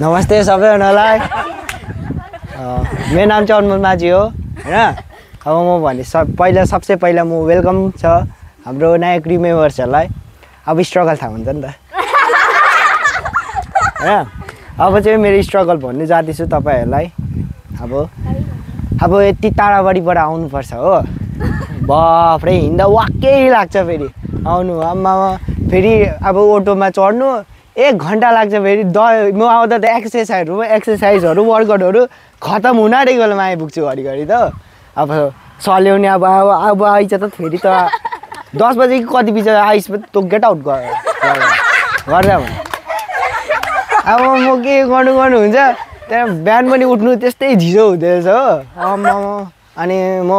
नमस्ते सबैजनालाई मेरो नाम चाहिँ अनमोल माझी हो हैन। अब म भने सबसे पहिला म वेलकम छ हाम्रो नयाँ क्रू मेम्बर्सहरुलाई। अब स्ट्रगल थाहा हुन्छ नि त हैन। अब चाहिँ मेरो स्ट्रगल भन्नु जाँदैछु तपाईहरुलाई। अब यति टाढाबारीबाट आउनु पर्छ हो। बाफ रे हिँड्दा वाक्कै लाग्छ फेरि आउनु। आम्मा फेरि अब अटोमा चढ्नु 1 घण्टा लाग्छ। फेरि म आउँदा त एक्सर्साइजहरु वर्कआउटहरु खतम हुन आँटेकोमा आइपुग्छु घरिघरि त। अब सल्याउने अब आइछ त फेरि त 10 बजे कि कति बिच आइस त गेट आउट गर्दा भने अब म के गर्नु हुन्छ। त्यहाँ बिहान पनि उठ्नु त्यस्तै झिजो हुँदैछ हो। अनि म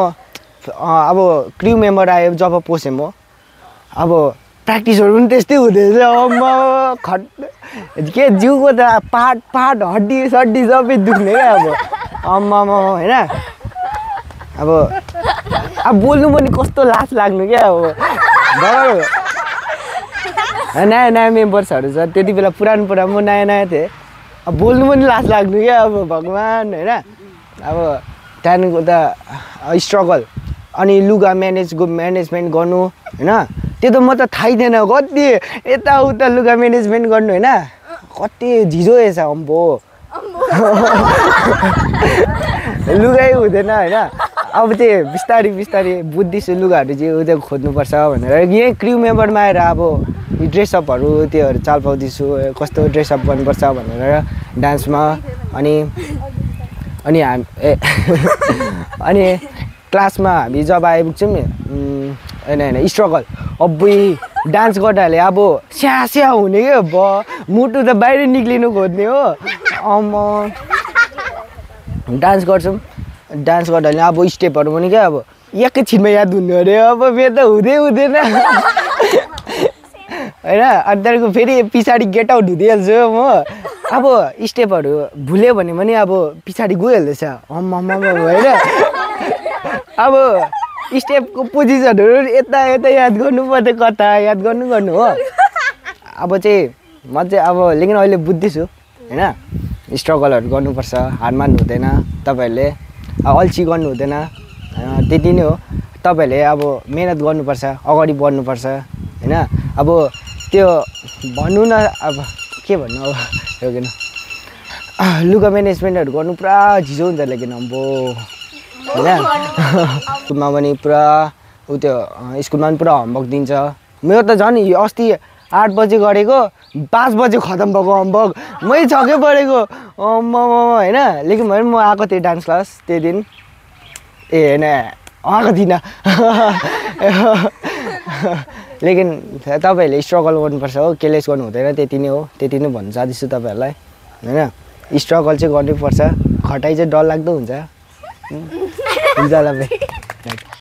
अब क्रू मेम्बर आयो जब पसे म अब प्र्याक्टिसहरु पनि त्यस्तै हुँदैछ। के जिउको त पार्ट हड्डी सड्डी सबै दुख्ने क्या अब हैन। अब बोल्नु पनि कस्तो लाज लाग्नु क्या अब। नयाँ मेम्बर्सहरु छ त्यति बेला पुरानो म नयाँ थिएँ। अब बोल्नु पनि लाज लाग्नु क्या अब भगवान हैन। अब त्यहाँदेखिको त स्ट्रगल अनि लुगा म्यानेजमेन्ट गर्नु हैन। त्यो त म त थाहै थिएन कति यताउता लुगा म्यानेजमेन्ट गर्नु हैन। कति झिजो रहेछ अम्बो लुगाै हुँदैन हैन। अब चाहिँ बिस्तारै बुद्धिसु लुगाहरु चाहिँ उता खोज्नुपर्छ भनेर यही क्रू मेम्बरमा आएर अब ड्रेसअपहरु त्योहरु चाल पाउँदैछु कस्तो ड्रेसअप गर्नुपर्छ भनेर डान्समा। अनि क्लासमा हामी जब आइपुग्छौँ हैन स्ट्रगल अब्बुई डान्स गर्दाले अब स्या हुने के मुटु त बाहिर निक्लिनु खोज्ने हो। डान्स गर्छौँ डान्स गर्दाले अब स्टेपहरु पनि क्या अब एकैछिनमा याद हुने अरे। अब मेरो त हुँदैन हैन। अनि त्यहाँको फेरि पछाडी गेट आउट हुँदैहाल्छु म। अब स्टेपहरु भुल्यो भने पनि अब पछाडी गइहाल्दैछ हैन। अब स्टेपको पोजिसनहरु यता याद गर्नु पर्छ कता याद गर्नु हो। अब चाहिँ म चाहिँ अब लेकिन अहिले बुझ्दैछु हैन। स्ट्रगलहरु गर्नुपर्छ हार मान्नु हुँदैन। तपाईहरुले अल्छी गर्नु हुँदैन त्यति नै हो। तपाईहरुले अब मेहनत गर्नुपर्छ अगाडि बढ्नुपर्छ हैन। अब त्यो भन्नु न अब के भन्नु अब योगिन लुगा म्यानेजमेन्टहरु गर्नु पुरा झिजो हुन्छ लेकिन अम्बो हैन। स्कुलमा पनि पुरा त्यो स्कुलमा पनि पुरा होमवर्क दिन्छ। मेरो त झन् अस्ति 8 बजे गरेको 5 बजे खतम भएको होमवर्क मै छक्कै परेको हैन। लेकिन म आएको थिएँ डान्स क्लास त्यो दिन हैन आएको थिइनँ। लेकिन तपाईहरुले स्ट्रगल गर्नुपर्छ हो केलेस गर्नु हुँदैन त्यति नै हो। त्यति नै भन्न चाहन्छु तपाईहरुलाई हैन। स्ट्रगल चाहिँ गर्नै पर्छ खटाइ चाहिँ डर लाग्दो हुन्छ। हुन्छ ल भाइ।